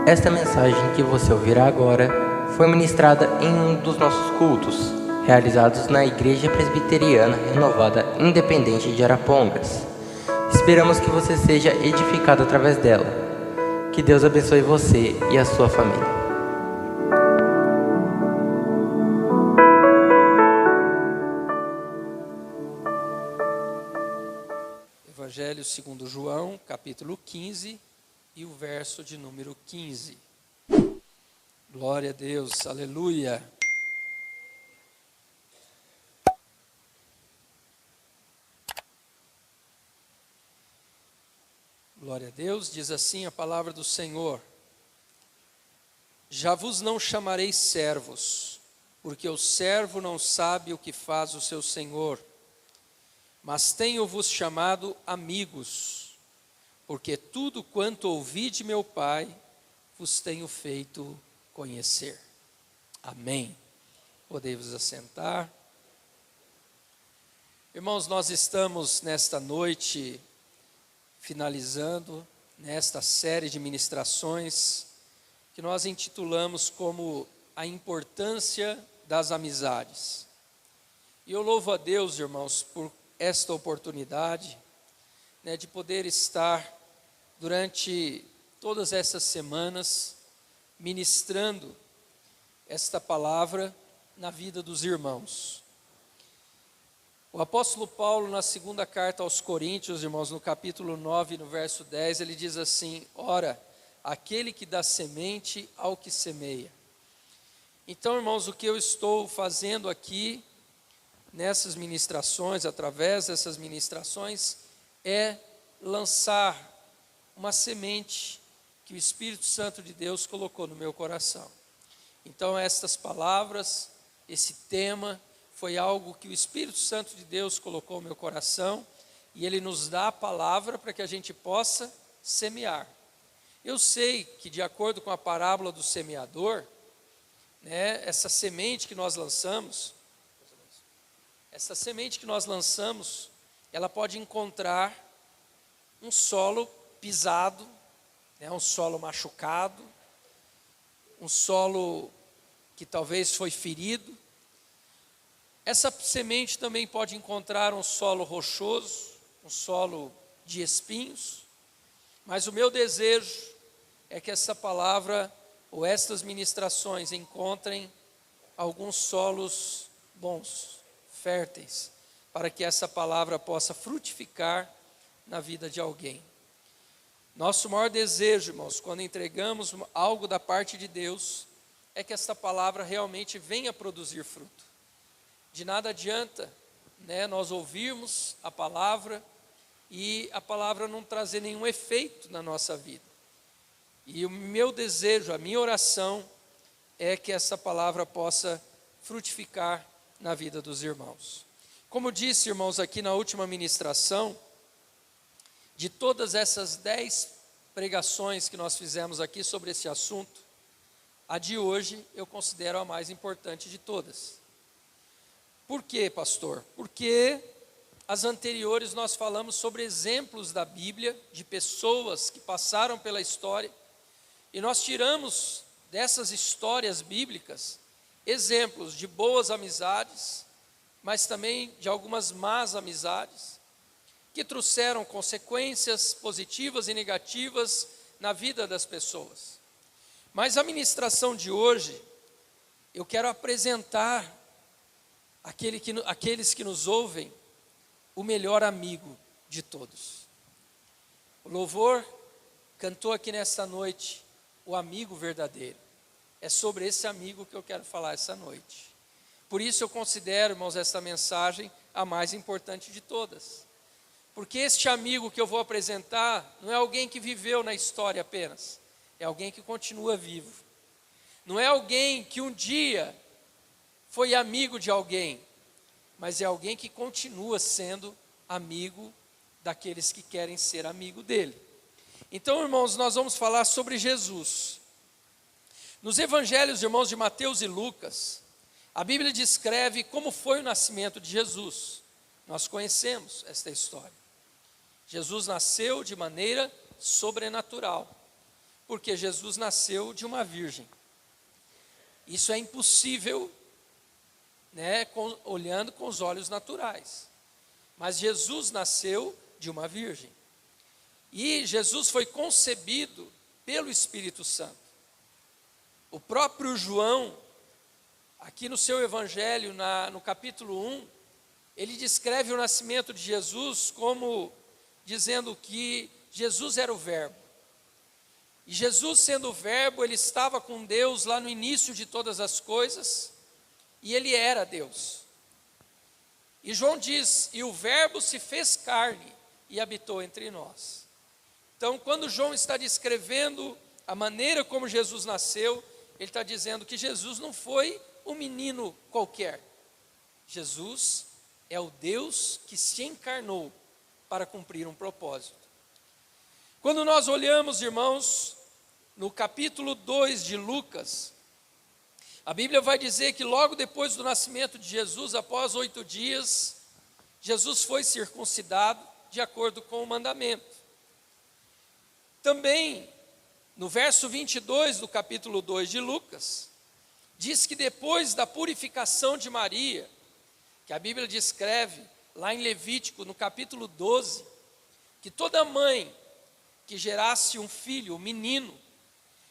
Esta mensagem que você ouvirá agora foi ministrada em um dos nossos cultos, realizados na Igreja Presbiteriana Renovada Independente de Arapongas. Esperamos que você seja edificado através dela. Que Deus abençoe você e a sua família. Evangelho segundo João, capítulo 15 e o verso de número 15. Glória a Deus, aleluia. Glória a Deus, diz assim a palavra do Senhor: já vos não chamarei servos, porque o servo não sabe o que faz o seu senhor, mas tenho-vos chamado amigos, porque tudo quanto ouvi de meu Pai, vos tenho feito conhecer. Amém. Podei-vos assentar. Irmãos, nós estamos nesta noite finalizando nesta série de ministrações que nós intitulamos como a importância das amizades. E eu louvo a Deus, irmãos, por esta oportunidade, de poder estar durante todas essas semanas ministrando esta palavra na vida dos irmãos. O apóstolo Paulo, na segunda carta aos Coríntios, irmãos, no capítulo 9, no verso 10, ele diz assim: ora, aquele que dá semente ao que semeia. Então, irmãos, o que eu estou fazendo aqui, nessas ministrações, através dessas ministrações, é lançar uma semente que o Espírito Santo de Deus colocou no meu coração. Então, estas palavras, esse tema, foi algo que o Espírito Santo de Deus colocou no meu coração, e Ele nos dá a palavra para que a gente possa semear. Eu sei que, de acordo com a parábola do semeador, essa semente que nós lançamos, ela pode encontrar um solo pisado, um solo machucado, um solo que talvez foi ferido. Essa semente também pode encontrar um solo rochoso, um solo de espinhos, mas o meu desejo é que essa palavra ou estas ministrações encontrem alguns solos bons, férteis, para que essa palavra possa frutificar na vida de alguém. Nosso maior desejo, irmãos, quando entregamos algo da parte de Deus, é que essa palavra realmente venha produzir fruto. De nada adianta, nós ouvirmos a palavra e a palavra não trazer nenhum efeito na nossa vida. E o meu desejo, a minha oração, é que essa palavra possa frutificar na vida dos irmãos. Como disse, irmãos, aqui na última ministração, de todas essas 10 pregações que nós fizemos aqui sobre esse assunto, a de hoje eu considero a mais importante de todas. Por quê, pastor? Porque as anteriores nós falamos sobre exemplos da Bíblia, de pessoas que passaram pela história, e nós tiramos dessas histórias bíblicas exemplos de boas amizades, mas também de algumas más amizades, que trouxeram consequências positivas e negativas na vida das pessoas. Mas a ministração de hoje, eu quero apresentar aqueles que nos ouvem, o melhor amigo de todos. O louvor cantou aqui nesta noite, o amigo verdadeiro. É sobre esse amigo que eu quero falar essa noite. Por isso eu considero, irmãos, essa mensagem a mais importante de todas. Porque este amigo que eu vou apresentar não é alguém que viveu na história apenas, é alguém que continua vivo. Não é alguém que um dia foi amigo de alguém, mas é alguém que continua sendo amigo daqueles que querem ser amigo dele. Então, irmãos, nós vamos falar sobre Jesus. Nos evangelhos, irmãos, de Mateus e Lucas, a Bíblia descreve como foi o nascimento de Jesus. Nós conhecemos esta história. Jesus nasceu de maneira sobrenatural. porque Jesus nasceu de uma virgem. Isso é impossível, né, olhando com os olhos naturais. Mas Jesus nasceu de uma virgem. E Jesus foi concebido pelo Espírito Santo. O próprio João, aqui no seu evangelho, no capítulo 1, ele descreve o nascimento de Jesus como dizendo que Jesus era o Verbo. E Jesus, sendo o Verbo, ele estava com Deus lá no início de todas as coisas, e ele era Deus. E João diz: e o Verbo se fez carne e habitou entre nós. Então, quando João está descrevendo a maneira como Jesus nasceu, ele está dizendo que Jesus não foi um menino qualquer. Jesus é o Deus que se encarnou para cumprir um propósito. Quando nós olhamos, irmãos, no capítulo 2 de Lucas, a Bíblia vai dizer que logo depois do nascimento de Jesus, após 8 dias, Jesus foi circuncidado de acordo com o mandamento. Também, no verso 22 do capítulo 2 de Lucas, diz que depois da purificação de Maria, que a Bíblia descreve lá em Levítico, no capítulo 12, que toda mãe que gerasse um filho, um menino,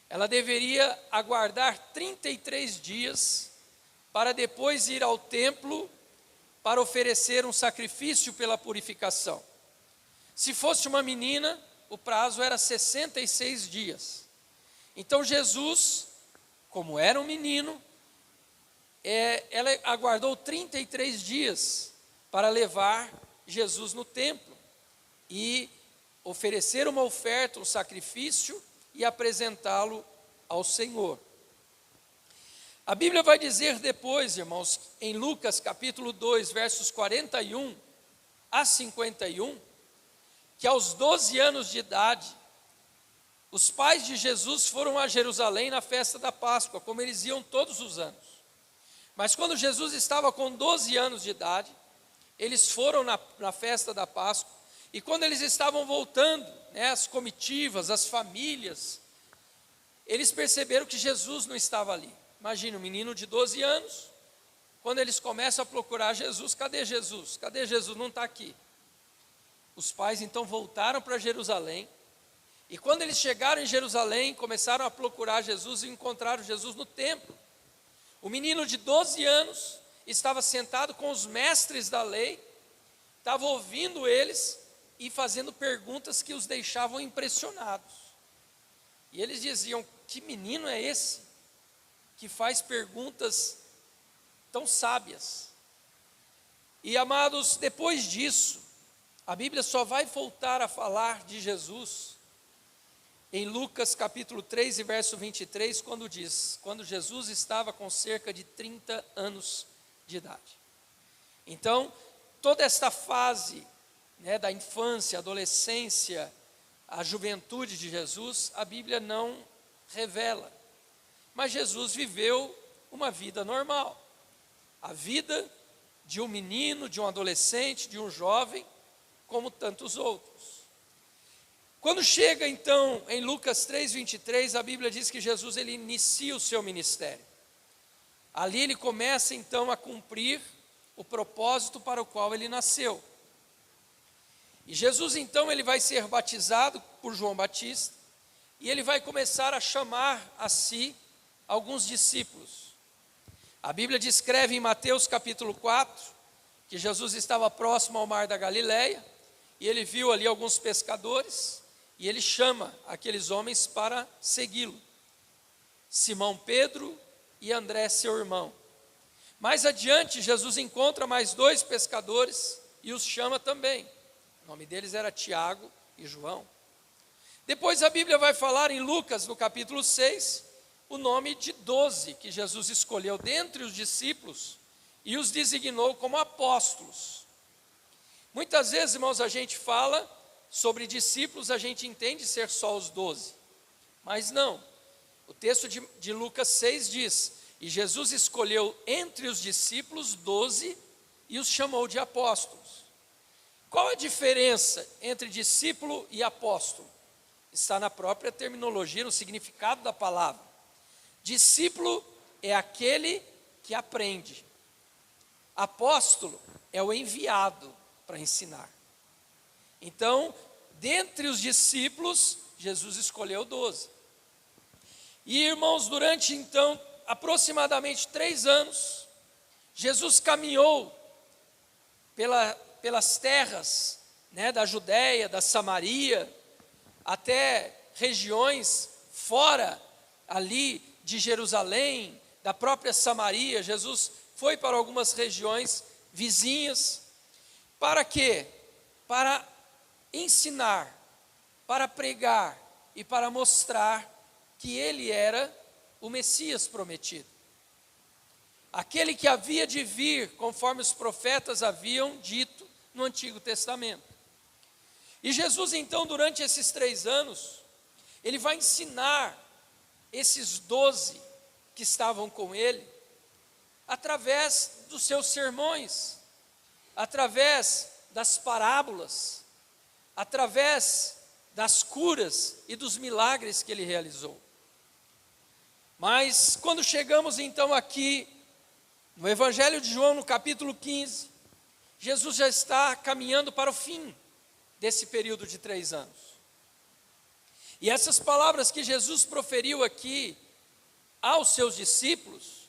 ela deveria aguardar 33 dias para depois ir ao templo para oferecer um sacrifício pela purificação. Se fosse uma menina, o prazo era 66 dias. Então Jesus, como era um menino, ela aguardou 33 dias para levar Jesus no templo e oferecer uma oferta, um sacrifício e apresentá-lo ao Senhor. A Bíblia vai dizer depois, irmãos, em Lucas capítulo 2, versos 41 a 51, que aos 12 anos de idade, os pais de Jesus foram a Jerusalém na festa da Páscoa, como eles iam todos os anos. Mas quando Jesus estava com 12 anos de idade, eles foram na festa da Páscoa, e quando eles estavam voltando, né, as comitivas, as famílias, eles perceberam que Jesus não estava ali. Imagina, um menino de 12 anos, quando eles começam a procurar Jesus, cadê Jesus? Cadê Jesus? Não está aqui. Os pais então voltaram para Jerusalém, e quando eles chegaram em Jerusalém, começaram a procurar Jesus e encontraram Jesus no templo. O menino de 12 anos estava sentado com os mestres da lei, estava ouvindo eles e fazendo perguntas que os deixavam impressionados. E eles diziam: que menino é esse que faz perguntas tão sábias? E amados, depois disso, a Bíblia só vai voltar a falar de Jesus em Lucas capítulo 3 e verso 23, quando diz: quando Jesus estava com cerca de 30 anos de idade. Então, toda esta fase, né, da infância, adolescência, a juventude de Jesus, a Bíblia não revela. Mas Jesus viveu uma vida normal. A vida de um menino, de um adolescente, de um jovem, como tantos outros. Quando chega então em Lucas 3:23, a Bíblia diz que Jesus ele inicia o seu ministério. Ali ele começa então a cumprir o propósito para o qual ele nasceu. E Jesus então ele vai ser batizado por João Batista, e ele vai começar a chamar a si alguns discípulos. A Bíblia descreve em Mateus capítulo 4, que Jesus estava próximo ao mar da Galileia, e ele viu ali alguns pescadores, e ele chama aqueles homens para segui-lo. Simão Pedro e André, seu irmão. Mais adiante, Jesus encontra mais 2 pescadores e os chama também. O nome deles era Tiago e João. Depois a Bíblia vai falar em Lucas, no capítulo 6, o nome de 12 que Jesus escolheu dentre os discípulos e os designou como apóstolos. Muitas vezes, irmãos, a gente fala sobre discípulos, a gente entende ser só os 12, mas não. O texto de Lucas 6 diz: e Jesus escolheu entre os discípulos 12 e os chamou de apóstolos. Qual a diferença entre discípulo e apóstolo? está na própria terminologia, no significado da palavra. Discípulo é aquele que aprende. Apóstolo é o enviado para ensinar. Então, dentre os discípulos, Jesus escolheu 12. E, irmãos, durante então aproximadamente 3 anos, Jesus caminhou pelas terras, né, da Judéia, da Samaria, até regiões fora ali de Jerusalém, da própria Samaria. Jesus foi para algumas regiões vizinhas. Para quê? Para ensinar, para pregar e para mostrar que ele era o Messias prometido. Aquele que havia de vir, conforme os profetas haviam dito no Antigo Testamento. E Jesus, então, durante esses 3 anos, ele vai ensinar esses 12 que estavam com ele, através dos seus sermões, através das parábolas, através das curas e dos milagres que ele realizou. Mas quando chegamos então aqui no Evangelho de João, no capítulo 15, Jesus já está caminhando para o fim desse período de 3 anos. E essas palavras que Jesus proferiu aqui aos seus discípulos,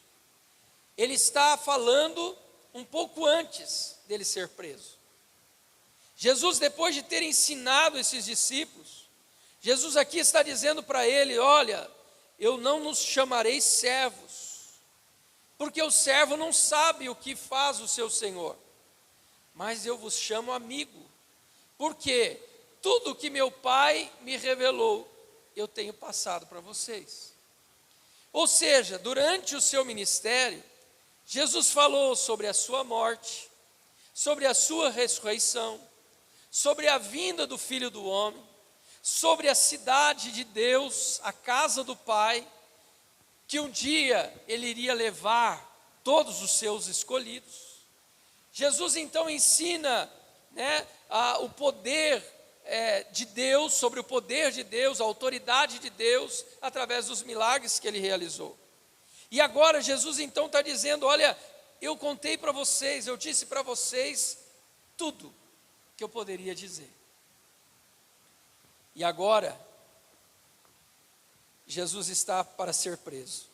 ele está falando um pouco antes dele ser preso. Jesus, depois de ter ensinado esses discípulos, Jesus aqui está dizendo para ele: olha, eu não nos chamarei servos, porque o servo não sabe o que faz o seu senhor, mas eu vos chamo amigo, porque tudo que meu Pai me revelou, eu tenho passado para vocês. Ou seja, durante o seu ministério, Jesus falou sobre a sua morte, sobre a sua ressurreição, sobre a vinda do Filho do Homem, sobre a cidade de Deus, a casa do Pai, que um dia ele iria levar todos os seus escolhidos. Jesus então ensina, né, o poder de Deus, sobre o poder de Deus, a autoridade de Deus, através dos milagres que ele realizou. E agora Jesus então está dizendo: olha, eu contei para vocês, eu disse para vocês tudo que eu poderia dizer. E agora, Jesus está para ser preso.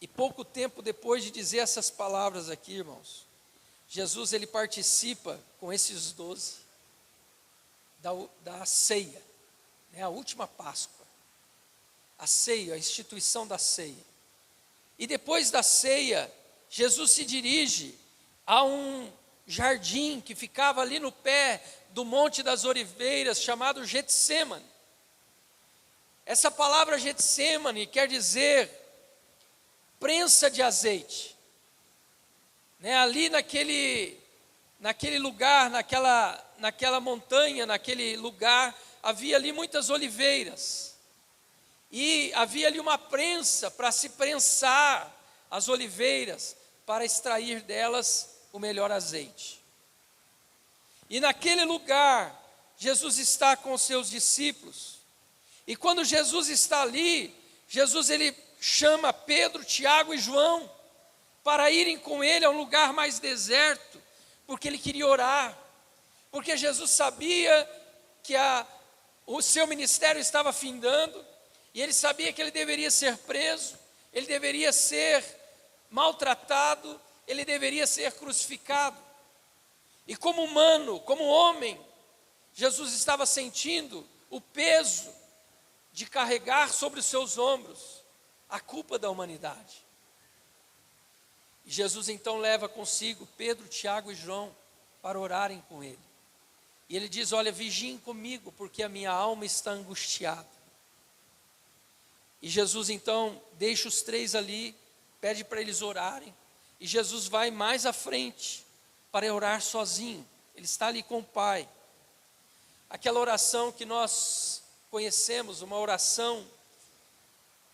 E pouco tempo depois de dizer essas palavras aqui, irmãos, Jesus ele participa com esses 12 da ceia, né, a última Páscoa, a ceia, a instituição da ceia. E depois da ceia, Jesus se dirige a um jardim que ficava ali no pé do Monte das Oliveiras, chamado Getsêmani. Essa palavra Getsêmani quer dizer prensa de azeite, né? Ali naquele lugar, naquela montanha, naquele lugar, havia ali muitas oliveiras, e havia ali uma prensa para se prensar as oliveiras, para extrair delas o melhor azeite. E naquele lugar, Jesus está com os seus discípulos, e quando Jesus está ali, Jesus ele chama Pedro, Tiago e João, para irem com ele a um lugar mais deserto, porque ele queria orar, porque Jesus sabia que o seu ministério estava findando, e ele sabia que ele deveria ser preso, ele deveria ser maltratado, ele deveria ser crucificado. E como humano, como homem, Jesus estava sentindo o peso de carregar sobre os seus ombros a culpa da humanidade. E Jesus então leva consigo Pedro, Tiago e João para orarem com ele. E ele diz: olha, vigiem comigo, porque a minha alma está angustiada. E Jesus então deixa os 3 ali, pede para eles orarem. E Jesus vai mais à frente para orar sozinho. Ele está ali com o Pai. Aquela oração que nós conhecemos, uma oração,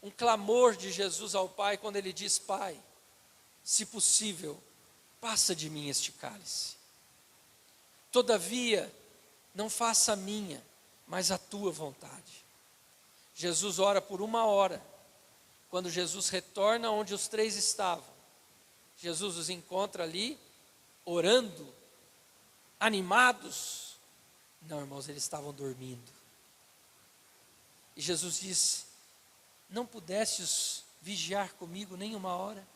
um clamor de Jesus ao Pai, quando ele diz: Pai, se possível, passa de mim este cálice. Todavia, não faça a minha, mas a tua vontade. Jesus ora por 1 hora. Quando Jesus retorna onde os 3 estavam, Jesus os encontra ali, orando, animados. Não, irmãos, eles estavam dormindo. E Jesus disse: não pudestes vigiar comigo nem 1 hora?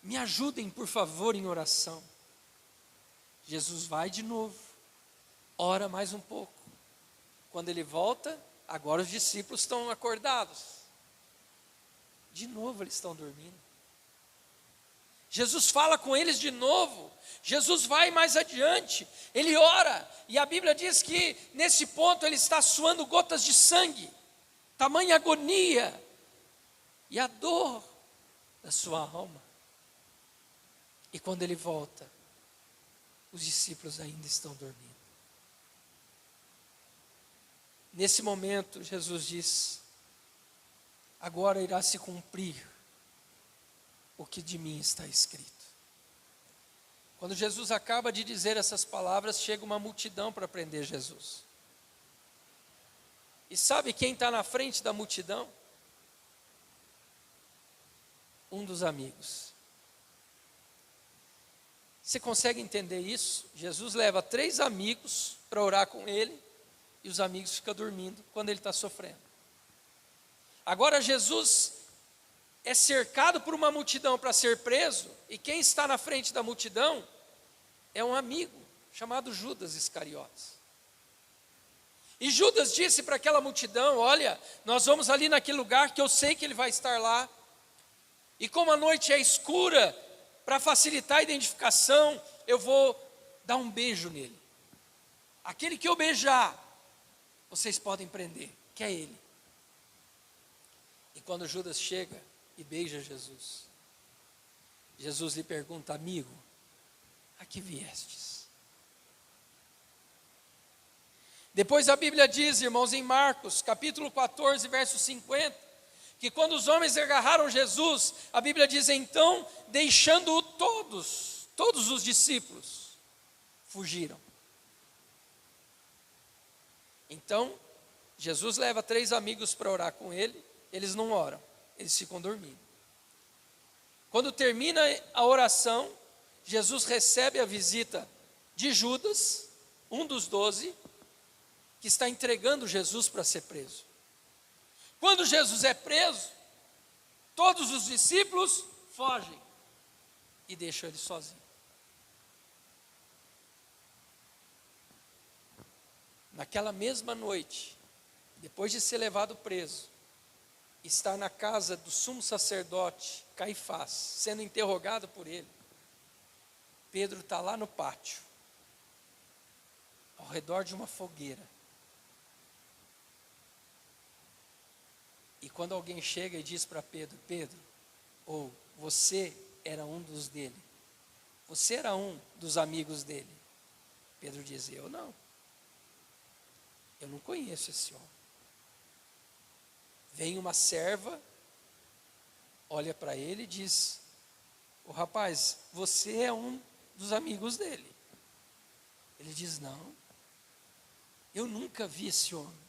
Me ajudem, por favor, em oração. Jesus vai de novo, ora mais um pouco. Quando ele volta, agora os discípulos estão acordados. De novo eles estão dormindo. Jesus fala com eles de novo. Jesus vai mais adiante, ele ora, e a Bíblia diz que nesse ponto ele está suando gotas de sangue, tamanha agonia e a dor da sua alma. E quando ele volta, os discípulos ainda estão dormindo. Nesse momento, Jesus diz: agora irá se cumprir o que de mim está escrito. Quando Jesus acaba de dizer essas palavras, chega uma multidão para prender Jesus. E sabe quem está na frente da multidão? Um dos amigos. Você consegue entender isso? Jesus leva 3 amigos para orar com ele, e os amigos ficam dormindo quando ele está sofrendo. Agora Jesus é cercado por uma multidão para ser preso, e quem está na frente da multidão é um amigo chamado Judas Iscariotes. E Judas disse para aquela multidão: olha, nós vamos ali naquele lugar que eu sei que ele vai estar lá, e como a noite é escura, para facilitar a identificação, eu vou dar um beijo nele. Aquele que eu beijar, vocês podem prender, que é ele. E quando Judas chega e beija Jesus, Jesus lhe pergunta: amigo, a que viestes? Depois a Bíblia diz, irmãos, em Marcos, capítulo 14, verso 50, que quando os homens agarraram Jesus, a Bíblia diz: então, deixando-o todos os discípulos, fugiram. Então, Jesus leva 3 amigos para orar com ele, eles não oram, eles ficam dormindo. Quando termina a oração, Jesus recebe a visita de Judas, um dos 12, que está entregando Jesus para ser preso. Quando Jesus é preso, todos os discípulos fogem e deixam ele sozinho. Naquela mesma noite, depois de ser levado preso, estar na casa do sumo sacerdote Caifás, sendo interrogado por ele, Pedro está lá no pátio, ao redor de uma fogueira. E quando alguém chega e diz para Pedro: Pedro, ou você era um dos dele, você era um dos amigos dele, Pedro diz: eu não conheço esse homem. Vem uma serva, olha para ele e diz: o rapaz, você é um dos amigos dele. Ele diz: não, eu nunca vi esse homem.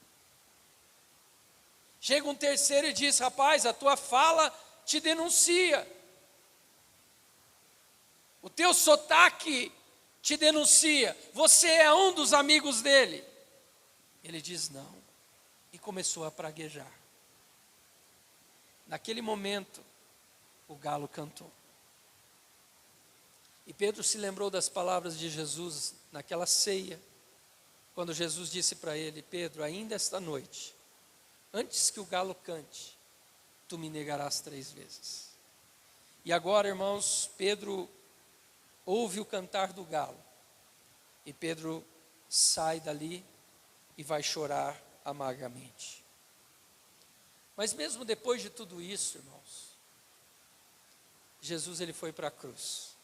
Chega um terceiro e diz: rapaz, a tua fala te denuncia, o teu sotaque te denuncia, você é um dos amigos dele. Ele diz: não, e começou a praguejar. Naquele momento, o galo cantou. E Pedro se lembrou das palavras de Jesus naquela ceia, quando Jesus disse para ele: Pedro, ainda esta noite, antes que o galo cante, tu me negarás 3 vezes. E agora, irmãos, Pedro ouve o cantar do galo, e Pedro sai dali e vai chorar amargamente. Mas mesmo depois de tudo isso, irmãos, Jesus ele foi para a cruz.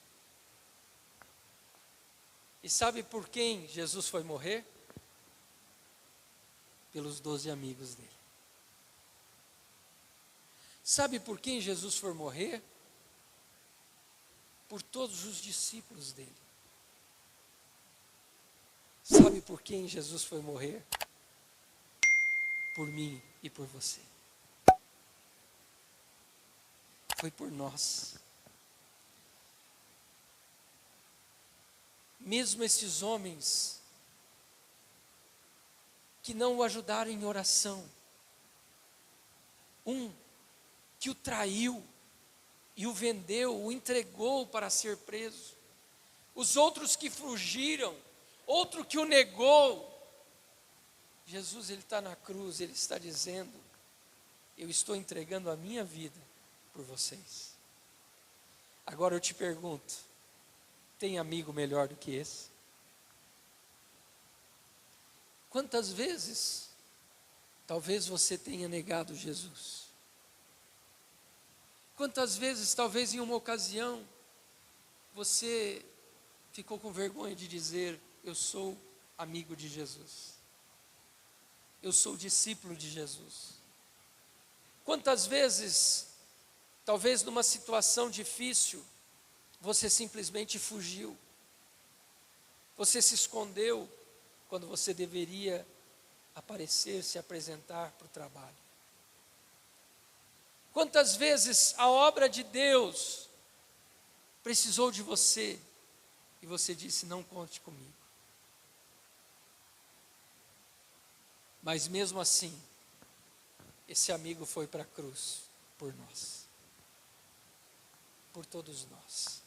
E sabe por quem Jesus foi morrer? Pelos 12 amigos dele. Sabe por quem Jesus foi morrer? Por todos os discípulos dele. Sabe por quem Jesus foi morrer? por mim e por você. Foi por nós. Mesmo esses homens que não o ajudaram em oração, um que o traiu e o vendeu, o entregou para ser preso, os outros que fugiram, outro que o negou. Jesus, ele está na cruz, ele está dizendo: eu estou entregando a minha vida por vocês. Agora eu te pergunto, tem amigo melhor do que esse? Quantas vezes, talvez você tenha negado Jesus? Quantas vezes, talvez em uma ocasião, você ficou com vergonha de dizer: eu sou amigo de Jesus, eu sou discípulo de Jesus? Quantas vezes, talvez numa situação difícil, você simplesmente fugiu, você se escondeu, quando você deveria aparecer, se apresentar para o trabalho? Quantas vezes a obra de Deus precisou de você e você disse: não conte comigo? Mas mesmo assim, esse amigo foi para a cruz por nós, por todos nós.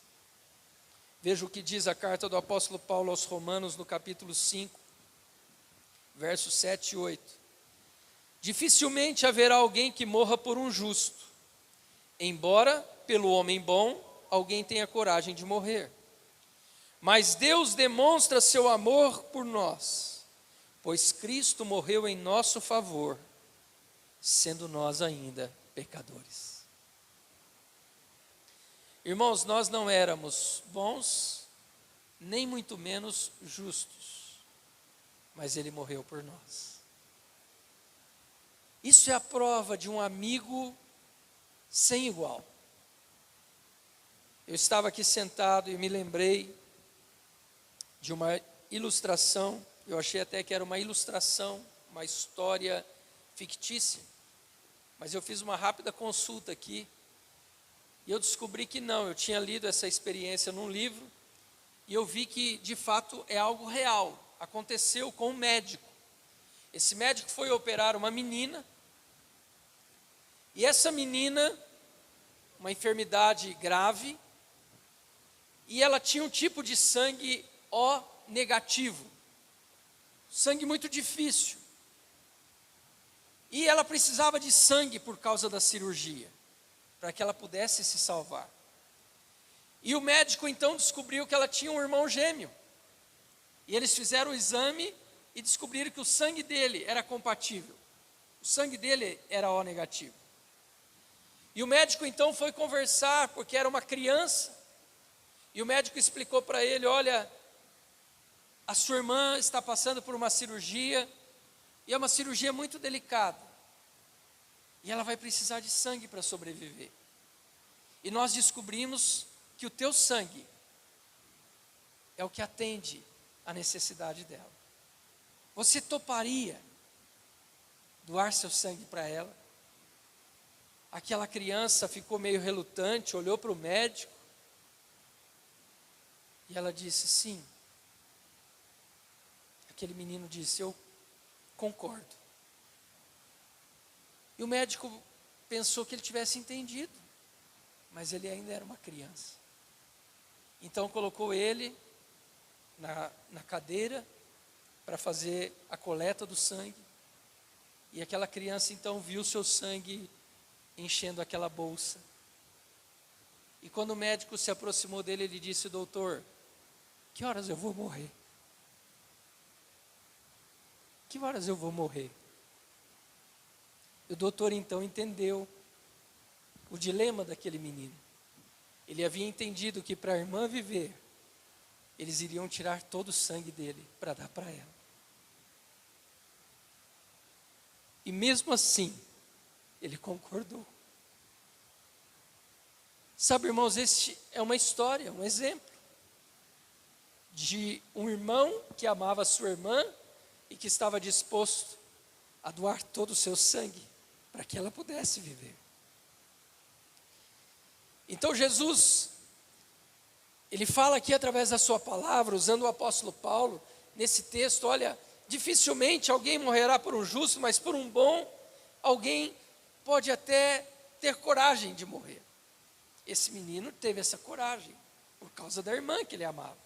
Veja o que diz a carta do apóstolo Paulo aos Romanos, no capítulo 5, versos 7 e 8. Dificilmente haverá alguém que morra por um justo, embora pelo homem bom alguém tenha coragem de morrer. Mas Deus demonstra seu amor por nós, pois Cristo morreu em nosso favor, sendo nós ainda pecadores. Irmãos, nós não éramos bons, nem muito menos justos, mas Ele morreu por nós. Isso é a prova de um amigo sem igual. Eu estava aqui sentado e me lembrei de uma ilustração, eu achei até que era uma ilustração, uma história fictícia, mas eu fiz uma rápida consulta aqui, e eu descobri que não, eu tinha lido essa experiência num livro, e eu vi que de fato é algo real, aconteceu com um médico. Esse médico foi operar uma menina, e essa menina, uma enfermidade grave, e ela tinha um tipo de sangue O negativo, sangue muito difícil, e ela precisava de sangue por causa da cirurgia, para que ela pudesse se salvar. E o médico então descobriu que ela tinha um irmão gêmeo, e eles fizeram o exame e descobriram que o sangue dele era compatível, o sangue dele era O negativo. E o médico então foi conversar, porque era uma criança, e o médico explicou para ele: olha, a sua irmã está passando por uma cirurgia, e é uma cirurgia muito delicada, e ela vai precisar de sangue para sobreviver. E nós descobrimos que o teu sangue é o que atende à necessidade dela. Você toparia doar seu sangue para ela? Aquela criança ficou meio relutante, olhou para o médico, e ela disse: sim. Aquele menino disse: eu concordo. E o médico pensou que ele tivesse entendido, mas ele ainda era uma criança. Então colocou ele na cadeira para fazer a coleta do sangue, e aquela criança então viu seu sangue enchendo aquela bolsa. E quando o médico se aproximou dele, ele disse: doutor, que horas eu vou morrer? Que horas eu vou morrer? E o doutor então entendeu o dilema daquele menino. Ele havia entendido que para a irmã viver, eles iriam tirar todo o sangue dele para dar para ela. E mesmo assim, ele concordou. Sabe, irmãos, este é uma história, um exemplo de um irmão que amava a sua irmã e que estava disposto a doar todo o seu sangue para que ela pudesse viver. Então Jesus, ele fala aqui através da sua palavra, usando o apóstolo Paulo, nesse texto, olha, dificilmente alguém morrerá por um justo, mas por um bom, alguém pode até ter coragem de morrer. Esse menino teve essa coragem, por causa da irmã que ele amava.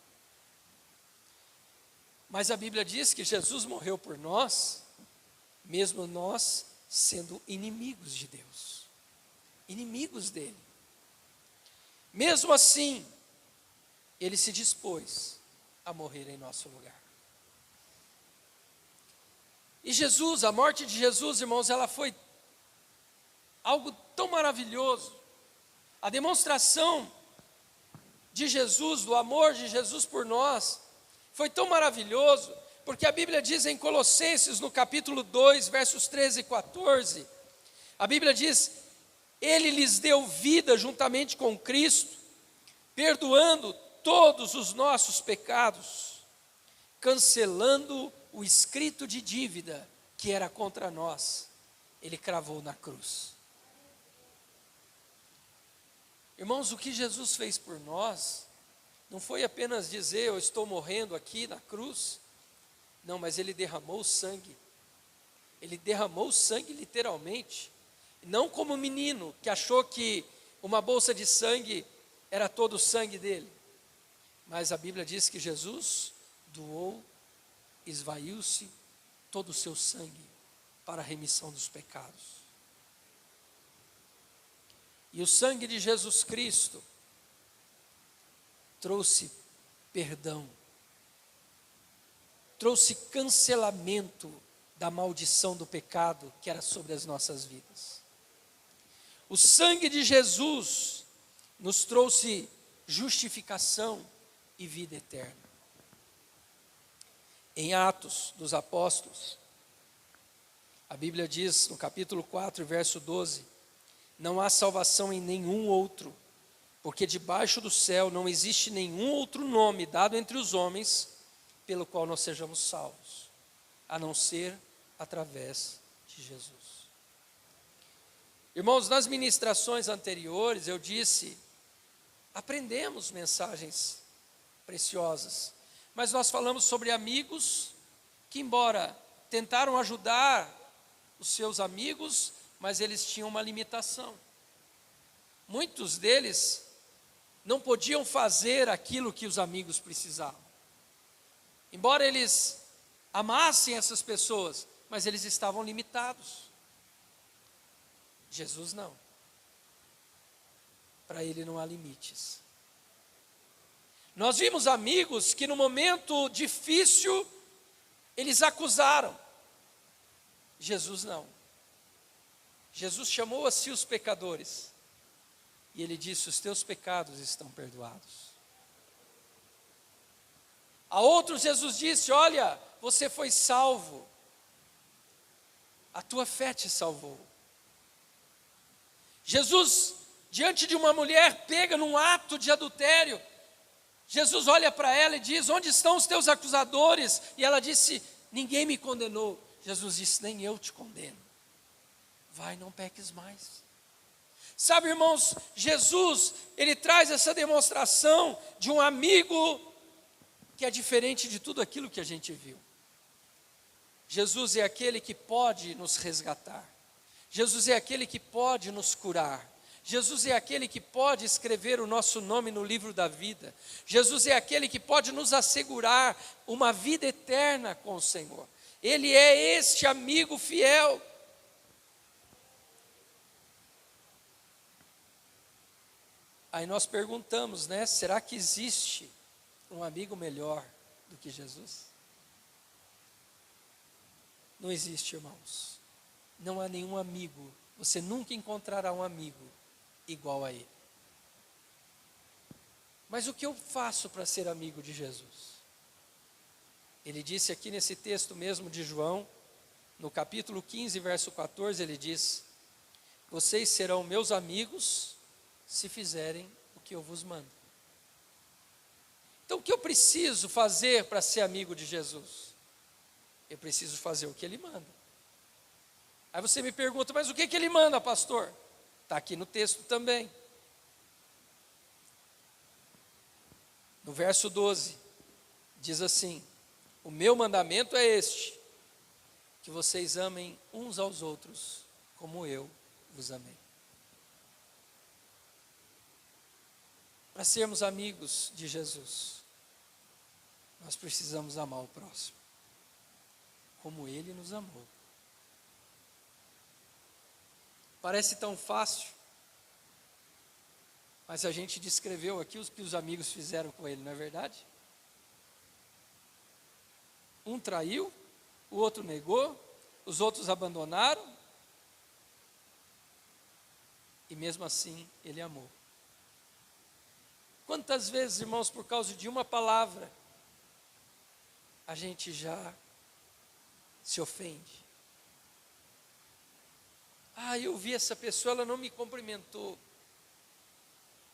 Mas a Bíblia diz que Jesus morreu por nós, mesmo nós sendo inimigos de Deus, inimigos dele. Mesmo assim, ele se dispôs a morrer em nosso lugar. E Jesus, a morte de Jesus, irmãos, ela foi algo tão maravilhoso. A demonstração de Jesus, do amor de Jesus por nós, foi tão maravilhoso, porque a Bíblia diz em Colossenses, no capítulo 2, versos 13 e 14, a Bíblia diz: Ele lhes deu vida juntamente com Cristo, perdoando todos os nossos pecados, cancelando o escrito de dívida que era contra nós, ele cravou na cruz. Irmãos, o que Jesus fez por nós, não foi apenas dizer, eu estou morrendo aqui na cruz, não, mas ele derramou sangue, literalmente, não como um menino que achou que uma bolsa de sangue era todo o sangue dele, mas a Bíblia diz que Jesus doou, esvaiu-se todo o seu sangue para a remissão dos pecados. E o sangue de Jesus Cristo trouxe perdão, trouxe cancelamento da maldição do pecado que era sobre as nossas vidas. O sangue de Jesus nos trouxe justificação e vida eterna. Em Atos dos Apóstolos, a Bíblia diz no capítulo 4, verso 12: não há salvação em nenhum outro, porque debaixo do céu não existe nenhum outro nome dado entre os homens pelo qual nós sejamos salvos, a não ser através de Jesus. Irmãos, nas ministrações anteriores eu disse, aprendemos mensagens preciosas, mas nós falamos sobre amigos que, embora tentaram ajudar os seus amigos, mas eles tinham uma limitação. Muitos deles não podiam fazer aquilo que os amigos precisavam. Embora eles amassem essas pessoas, mas eles estavam limitados. Jesus não. Para ele não há limites. Nós vimos amigos que no momento difícil, eles acusaram. Jesus não. Jesus chamou a si os pecadores. E ele disse, os teus pecados estão perdoados. A outros Jesus disse, olha, você foi salvo. A tua fé te salvou. Jesus, diante de uma mulher pega num ato de adultério, Jesus olha para ela e diz, onde estão os teus acusadores? E ela disse, ninguém me condenou. Jesus disse, nem eu te condeno. Vai, não peques mais. Sabe, irmãos, Jesus, ele traz essa demonstração de um amigo que é diferente de tudo aquilo que a gente viu. Jesus é aquele que pode nos resgatar. Jesus é aquele que pode nos curar. Jesus é aquele que pode escrever o nosso nome no livro da vida. Jesus é aquele que pode nos assegurar uma vida eterna com o Senhor. Ele é este amigo fiel. Aí nós perguntamos, né? Será que existe um amigo melhor do que Jesus? Não existe, irmãos. Não há nenhum amigo. Você nunca encontrará um amigo igual a ele. Mas o que eu faço para ser amigo de Jesus? Ele disse aqui nesse texto mesmo de João, no capítulo 15, verso 14, ele diz, vocês serão meus amigos se fizerem o que eu vos mando. Então o que eu preciso fazer para ser amigo de Jesus? Eu preciso fazer o que ele manda. Aí você me pergunta, mas o que ele manda, pastor? Está aqui no texto também. No verso 12, diz assim: o meu mandamento é este, que vocês amem uns aos outros, como eu vos amei. Para sermos amigos de Jesus, nós precisamos amar o próximo, como Ele nos amou. Parece tão fácil, mas a gente descreveu aqui o que os amigos fizeram com Ele, não é verdade? Um traiu, o outro negou, os outros abandonaram, e mesmo assim Ele amou. Quantas vezes, irmãos, por causa de uma palavra, a gente já se ofende? Ah, eu vi essa pessoa, ela não me cumprimentou.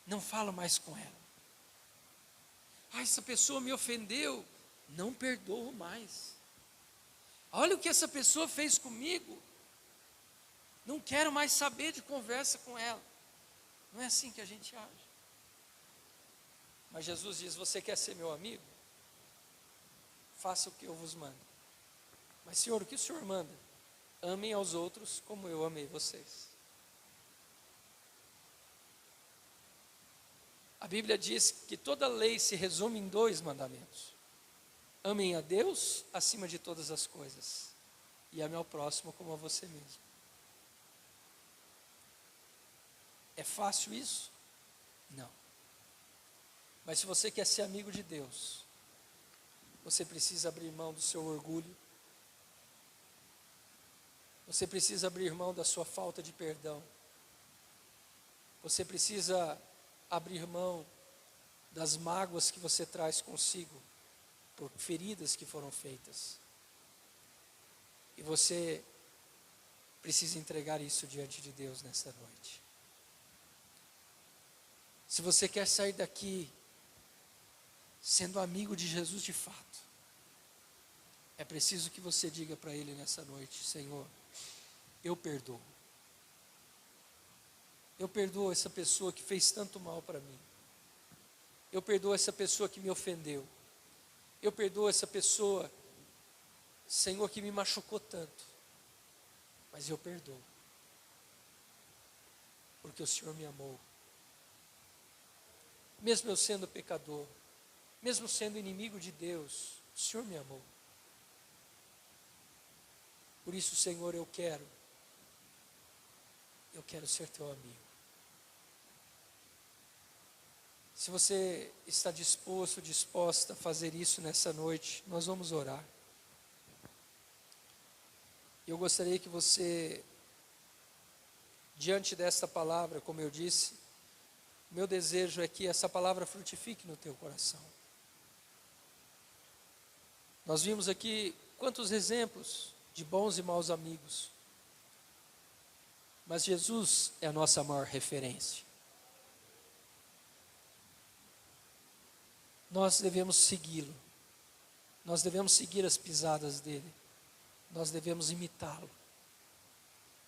Não falo mais com ela. Ah, essa pessoa me ofendeu, não perdoo mais. Olha o que essa pessoa fez comigo, não quero mais saber de conversa com ela. Não é assim que a gente age. Mas Jesus diz: você quer ser meu amigo? Faça o que eu vos mando. Mas Senhor, o que o Senhor manda? Amem aos outros como eu amei vocês. A Bíblia diz que toda lei se resume em 2 mandamentos: amem a Deus acima de todas as coisas, e ame ao próximo como a você mesmo. É fácil isso? Não. Mas se você quer ser amigo de Deus, você precisa abrir mão do seu orgulho, você precisa abrir mão da sua falta de perdão, você precisa abrir mão das mágoas que você traz consigo, por feridas que foram feitas, e você precisa entregar isso diante de Deus nesta noite. Se você quer sair daqui sendo amigo de Jesus de fato, é preciso que você diga para Ele nessa noite: Senhor, eu perdoo. Eu perdoo essa pessoa que fez tanto mal para mim. Eu perdoo essa pessoa que me ofendeu. Eu perdoo essa pessoa, Senhor, que me machucou tanto. Mas eu perdoo, porque o Senhor me amou. Mesmo eu sendo pecador, mesmo sendo inimigo de Deus, o Senhor me amou. Por isso, Senhor, eu quero ser teu amigo. Se você está disposto, disposta a fazer isso nessa noite, nós vamos orar. Eu gostaria que você, diante desta palavra, como eu disse, meu desejo é que essa palavra frutifique no teu coração. Nós vimos aqui quantos exemplos de bons e maus amigos, mas Jesus é a nossa maior referência. Nós devemos segui-lo, nós devemos seguir as pisadas dele, nós devemos imitá-lo,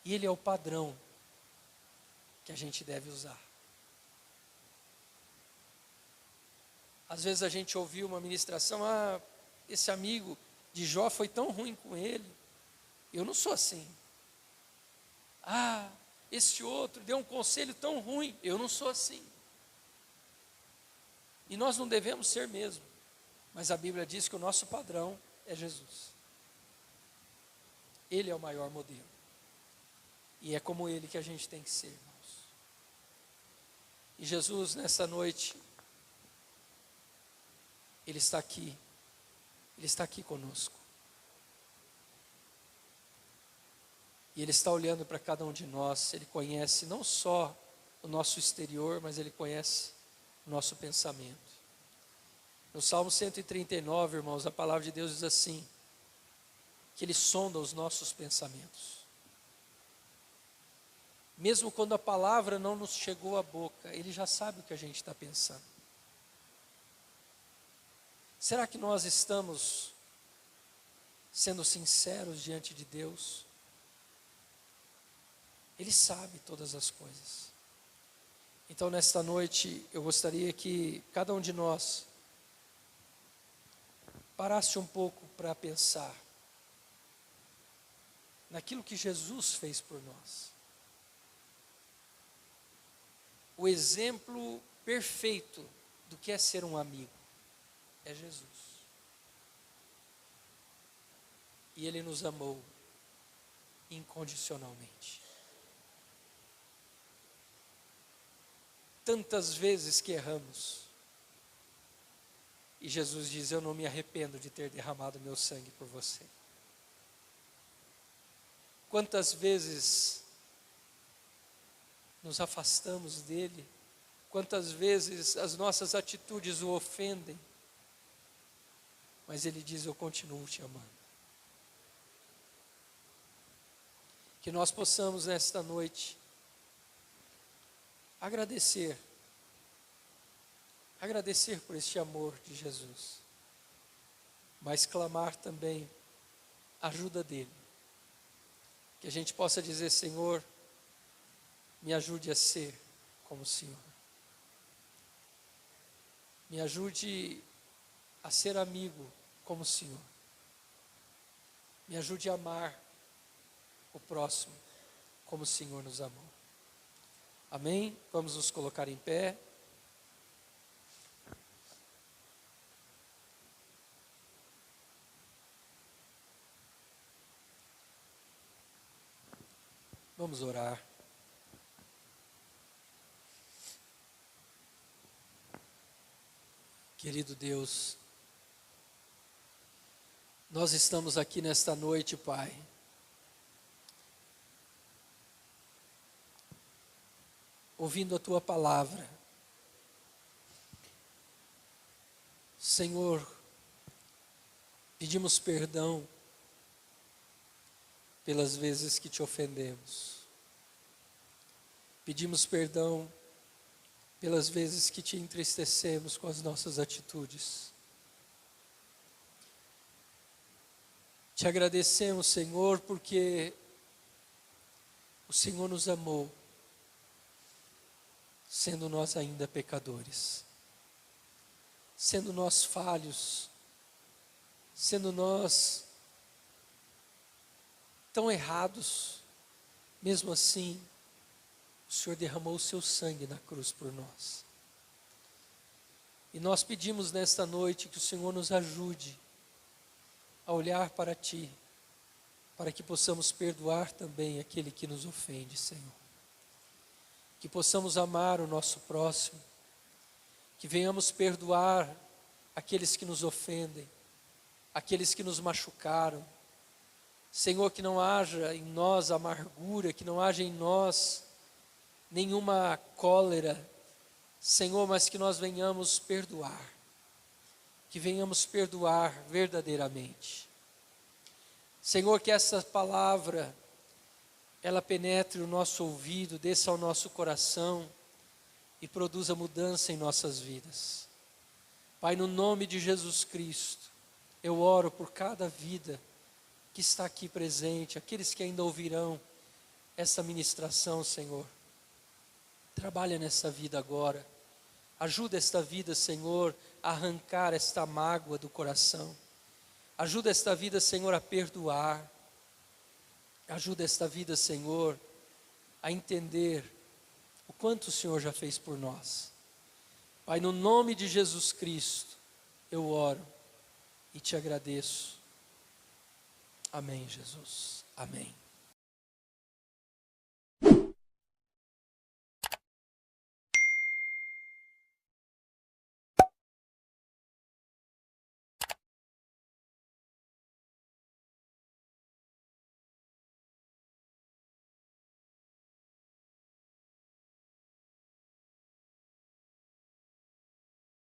e ele é o padrão que a gente deve usar. Às vezes a gente ouviu uma ministração: ah, esse amigo de Jó foi tão ruim com ele, eu não sou assim. Ah, esse outro deu um conselho tão ruim, eu não sou assim. E nós não devemos ser mesmo, mas a Bíblia diz que o nosso padrão é Jesus. Ele é o maior modelo, e é como ele que a gente tem que ser, irmãos. E Jesus, nessa noite, Ele está aqui conosco. E Ele está olhando para cada um de nós. Ele conhece não só o nosso exterior, mas Ele conhece o nosso pensamento. No Salmo 139, irmãos, a palavra de Deus diz assim, que Ele sonda os nossos pensamentos. Mesmo quando a palavra não nos chegou à boca, Ele já sabe o que a gente está pensando. Será que nós estamos sendo sinceros diante de Deus? Ele sabe todas as coisas. Então, nesta noite, eu gostaria que cada um de nós parasse um pouco para pensar naquilo que Jesus fez por nós. O exemplo perfeito do que é ser um amigo é Jesus. E Ele nos amou incondicionalmente. Tantas vezes que erramos, e Jesus diz: eu não me arrependo de ter derramado meu sangue por você. Quantas vezes nos afastamos dele, quantas vezes as nossas atitudes o ofendem, mas ele diz: eu continuo te amando. Que nós possamos nesta noite agradecer por este amor de Jesus, mas clamar também a ajuda dele. Que a gente possa dizer: Senhor, me ajude a ser como o Senhor. Me ajude a ser amigo como o Senhor. Me ajude a amar o próximo como o Senhor nos amou. Amém? Vamos nos colocar em pé. Vamos orar. Querido Deus, nós estamos aqui nesta noite, Pai, ouvindo a Tua palavra. Senhor, pedimos perdão pelas vezes que Te ofendemos. Pedimos perdão pelas vezes que Te entristecemos com as nossas atitudes. Te agradecemos, Senhor, porque o Senhor nos amou, sendo nós ainda pecadores, sendo nós falhos, sendo nós tão errados, mesmo assim, o Senhor derramou o seu sangue na cruz por nós. E nós pedimos nesta noite que o Senhor nos ajude a olhar para Ti, para que possamos perdoar também aquele que nos ofende, Senhor. Que possamos amar o nosso próximo, que venhamos perdoar aqueles que nos ofendem, aqueles que nos machucaram. Senhor, que não haja em nós amargura, que não haja em nós nenhuma cólera, Senhor, mas que nós venhamos perdoar, que venhamos perdoar verdadeiramente. Senhor, que essa palavra, ela penetre o nosso ouvido, desça ao nosso coração e produza mudança em nossas vidas. Pai, no nome de Jesus Cristo, eu oro por cada vida que está aqui presente, aqueles que ainda ouvirão essa ministração, Senhor. Trabalha nessa vida agora. Ajuda esta vida, Senhor, a arrancar esta mágoa do coração. Ajuda esta vida, Senhor, a perdoar. Ajuda esta vida, Senhor, a entender o quanto o Senhor já fez por nós. Pai, no nome de Jesus Cristo, eu oro e te agradeço. Amém, Jesus. Amém.